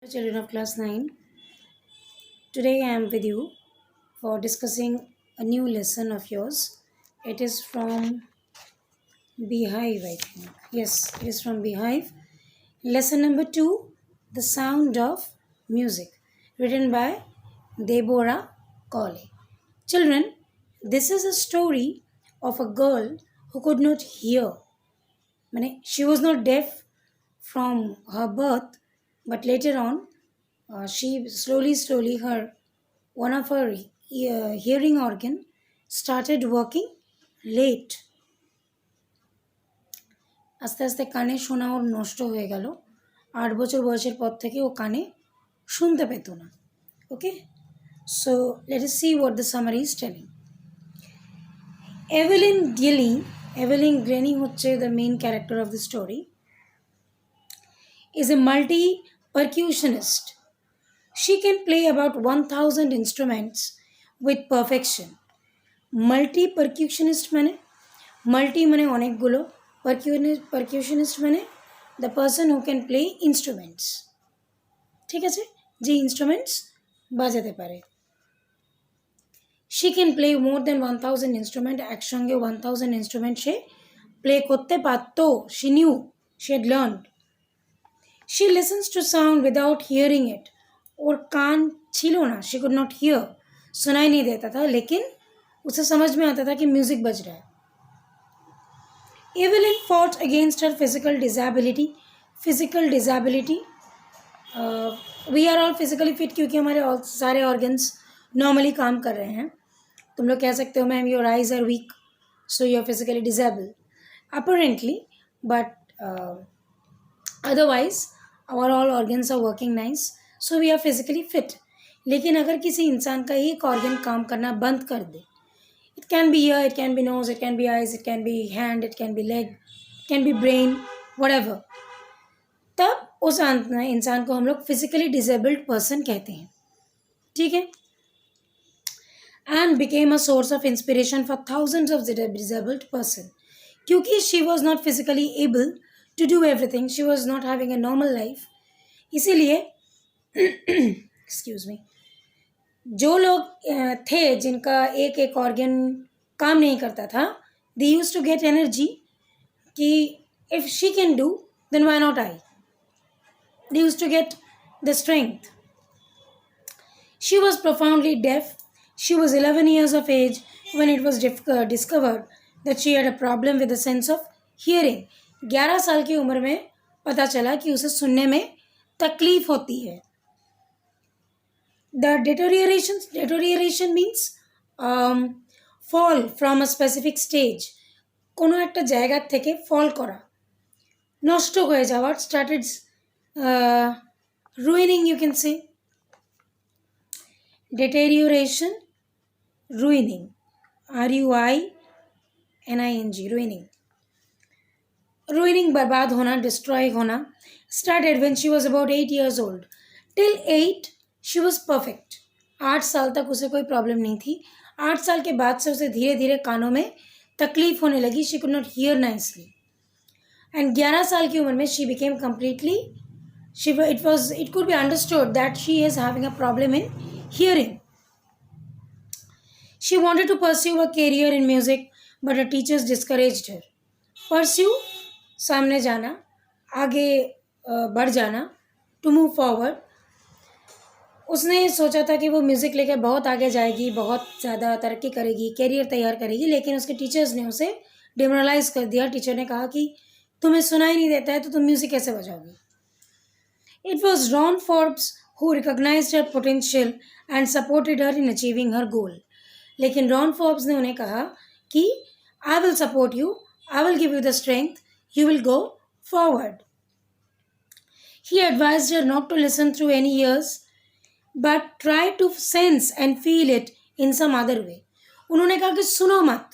Children of class 9. Today I am with you for discussing a new lesson of yours. It is from Beehive, I think. Yes, it is from Beehive. Lesson number 2, The Sound of Music, written by Deborah Colley. Children, this is a story of a girl who could not hear. She was not deaf from her birth, but later on, she slowly her one of her hearing organ started working late. আস্তে আস্তে কানে শোনা ওর নষ্ট হয়ে গেল। 8 বছর বয়সের পর থেকে ও কানে শুনতে পেত না। Okay, so let us see what the summary is telling. Evelyn Glennie হচ্ছে the main character of the story, is a multi-percussionist. She can play about 1000 instruments with perfection. Multi-percussionist মানে অনেকগুলো, percussionist মানে the person who can play instruments. ঠিক আছে, যে instruments বাজাতে পারে। She can play more than 1000 instrument, একসঙ্গে 1000 instrument সে play করতে পারতো। She knew, she had learned. She listens to sound without hearing it. और कान छिलो ना, she could not hear, सुनाई नहीं देता था, लेकिन उसे समझ में आता था कि म्यूजिक बज रहा है। Evelyn fought against her physical disability. We are all physically fit क्योंकि हमारे सारे organs normally काम कर रहे हैं। तुम लोग कह सकते हो ma'am your eyes are weak, so you are physically disabled. Apparently, but otherwise our all organs are working nice, so we are physically fit. लेकिन अगर किसी इंसान का एक ऑर्गन काम करना बंद कर दे, it can be ear, it can be nose, it can be eyes, it can be hand, it can be leg, it can be brain, whatever, तब उस इंसान को हम लोग physically disabled person कहते हैं। ठीक है, and became a source of inspiration for thousands of disabled person. क्योंकि she was not physically able to do everything, she was not having a normal life, इसीलिए एक्सक्यूज मी, जो लोग थे जिनका एक एक ऑर्गन काम नहीं करता था, they use to get energy कि if she can do then why not I, they use to get the strength. She was profoundly deaf. She was 11 years of age when it was discovered that she had a problem with the sense of hearing. 11 साल की उम्र में पता चला कि उसे सुनने में तकलीफ होती है. The deterioration means fall from a specific stage. কোনো একটা জায়গা থেকে fall করা, নষ্ট হয়ে যাওয়া, started ruining, you can say. Deterioration, ruining, ruining, ruining, बर्बाद होना, destroy होना, started when she was about 8 years old. Till 8 she was perfect. 8 साल तक उसे कोई प्रॉब्लम नहीं थी. 8 साल के बाद से उसे धीरे धीरे कानों में तकलीफ होने लगी. She could not hear nicely. And 11 साल की उम्र में she became completely, it could be understood that she is having a problem in hearing. She wanted to pursue a career in music, but her teachers discouraged her. Pursue, सामने जाना, आगे बढ़ जाना, to move forward. उसने सोचा था कि वो म्यूज़िक लेकर बहुत आगे जाएगी, बहुत ज़्यादा तरक्की करेगी, कैरियर तैयार करेगी, लेकिन उसके टीचर्स ने उसे डिमोरलाइज कर दिया. टीचर ने कहा कि तुम्हें सुनाई नहीं देता है तो तुम म्यूज़िक कैसे बजाओगी. It was Ron Forbes who recognized her potential and supported her in achieving her goal. लेकिन रॉन फोर्ब्स ने उन्हें कहा कि I will support you, I will give you the strength, you will go forward. He advised her not to listen through any ears, but try to sense and feel it in some other way. उन्होंने कहा कि सुनो मत,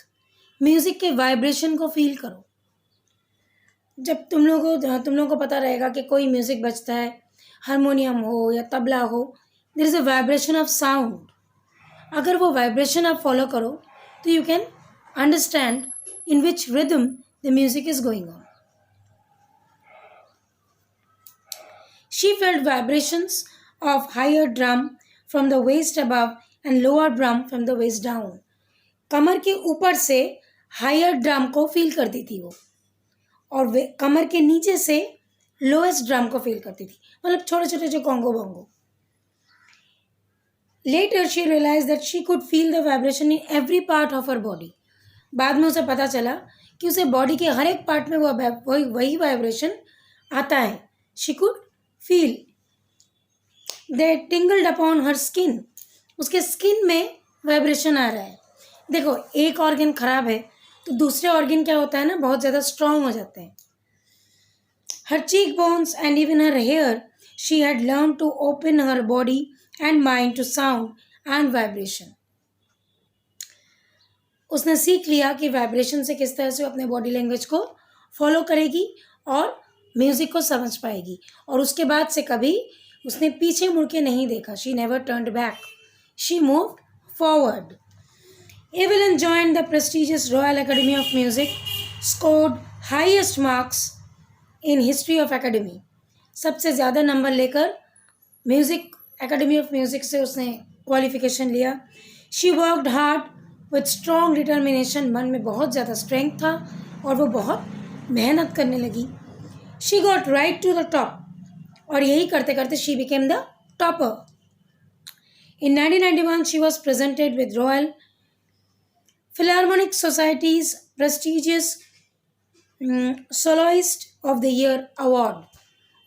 music के vibration को feel करो. जब तुम लोगों को पता रहेगा कि कोई म्यूजिक बजता है, हारमोनियम हो या तबला हो, there is a vibration of sound. अगर वो वाइब्रेशन आप फॉलो करो तो you can understand in which rhythm the music is going on. She felt vibrations of higher drum from the waist above and lower drum from the waist down. कमर के ऊपर से higher drum को feel करती थी वो, और कमर के नीचे से लोएस्ट ड्रम को फील करती थी, मतलब छोटे छोटे जो conga bongo. Later she realize that she could feel the vibration in every part of her body. बाद में उसे पता चला कि उसे बॉडी के हर एक पार्ट में वही वाइब्रेशन आता है. She could feel they tingled upon her skin. उसके स्किन में वाइब्रेशन आ रहा है. देखो, एक ऑर्गन खराब है तो दूसरे ऑर्गन क्या होता है ना, बहुत ज़्यादा स्ट्रांग हो जाते हैं. Her cheek bones and even her hair she had learn to open her body and mind to sound and vibration. उसने सीख लिया कि वाइब्रेशन से किस तरह से अपने बॉडी लैंग्वेज को फॉलो करेगी और म्यूज़िक को समझ पाएगी. और उसके बाद से कभी उसने पीछे मुड़ के नहीं देखा. She never turned back. She moved forward. Evelyn joined the prestigious Royal Academy of Music, scored highest marks in history of academy. सबसे ज़्यादा नंबर लेकर म्यूज़िक एकेडमी ऑफ म्यूज़िक से उसने क्वालिफिकेशन लिया. She worked hard with strong determination. मन में बहुत ज़्यादा स्ट्रेंथ था और वो बहुत मेहनत करने लगी. She got right to the top. और यही करते करते she became the topper. In 1991 she was presented with Royal Philharmonic Society's prestigious Soloist of the Year Award.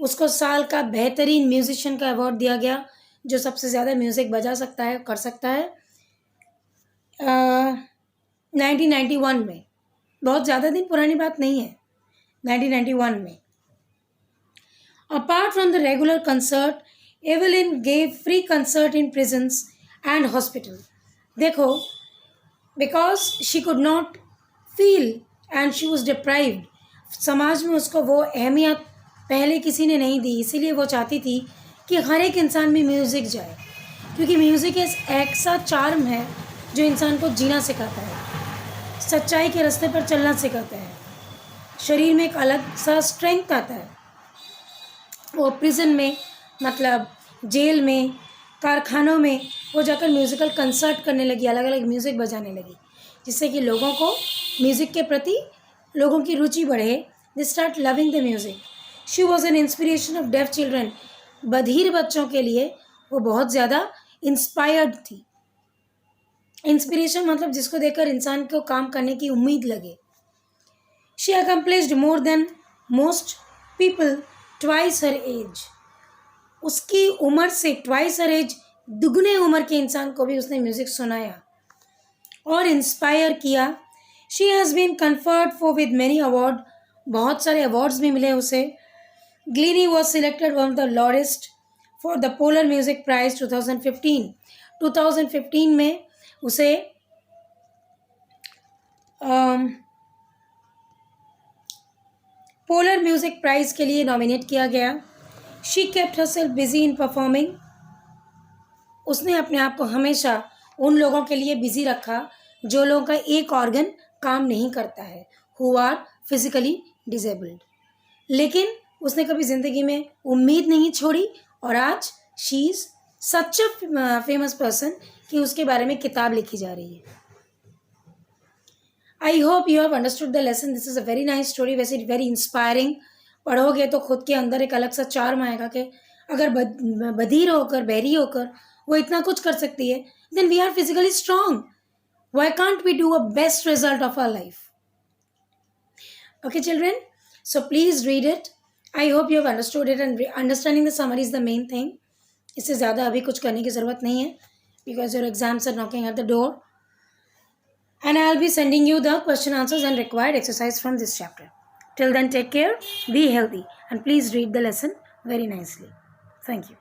उसको साल का बेहतरीन म्यूजिशियन का अवार्ड दिया गया, जो सबसे ज़्यादा म्यूज़िक बजा सकता है, कर सकता है. 1991 में, बहुत ज़्यादा दिन पुरानी बात नहीं है. 1991 में. Apart from the regular concert, Evelyn gave free concert in prisons and hospital. देखो, because she could not feel and she was deprived. समाज में उसको वो अहमियत पहले किसी ने नहीं दी, इसीलिए वो चाहती थी कि हर एक इंसान में म्यूज़िक जाए, क्योंकि म्यूज़िक एक ऐसा चार्म है जो इंसान को जीना सिखाता है, सच्चाई के रास्ते पर चलना सिखाता है, शरीर में एक अलग सा स्ट्रेंथ आता है. वो प्रिजन में, मतलब जेल में, कारखानों में वो जाकर म्यूज़िकल कंसर्ट करने लगी, अलग अलग म्यूज़िक बजाने लगी, जिससे कि लोगों को म्यूज़िक के प्रति लोगों की रुचि बढ़े. They start loving the music. She was an inspiration of deaf children. बधिर बच्चों के लिए वो बहुत ज़्यादा इंस्पायर्ड थी. इंस्पिरेशन मतलब जिसको देखकर इंसान को काम करने की उम्मीद लगे. She accomplished more than most people twice her age. उसकी उम्र से ट्वाइस हर एज, दुगने उम्र के इंसान को भी उसने म्यूज़िक सुनाया और इंस्पायर किया. She has been conferred for with many award. बहुत सारे अवार्ड्स भी मिले उसे. Glennie was selected one of the लॉरेस्ट for the polar music prize 2015. 2015 में उसे पोलर म्यूज़िक प्राइज़ के लिए नॉमिनेट किया गया. She kept herself busy in performing. उसने अपने आप को हमेशा उन लोगों के लिए बिजी रखा जो लोगों का एक ऑर्गन काम नहीं करता है, हु आर फिजिकली डिसेबल्ड. लेकिन उसने कभी ज़िंदगी में उम्मीद नहीं छोड़ी और आज she is such a famous person कि उसके बारे में किताब लिखी जा रही है. आई hope you have understood the lesson. This is a very nice story. वैसे वेरी इंस्पायरिंग. पढ़ोगे तो खुद के अंदर एक अलग सा चार्म आएगा कि अगर बधिर होकर, बहरी होकर वो इतना कुछ कर सकती है, then we are physically strong. Why can't we do a best result of our life? Okay children, so please read it. I hope you have understood it and understanding the summary is the main thing. इससे ज़्यादा अभी कुछ करने की ज़रूरत नहीं है, because your exams are knocking at the door. And I'll be sending you the question answers and required exercise from this chapter. Till then, take care, be healthy, and please read the lesson very nicely. Thank you.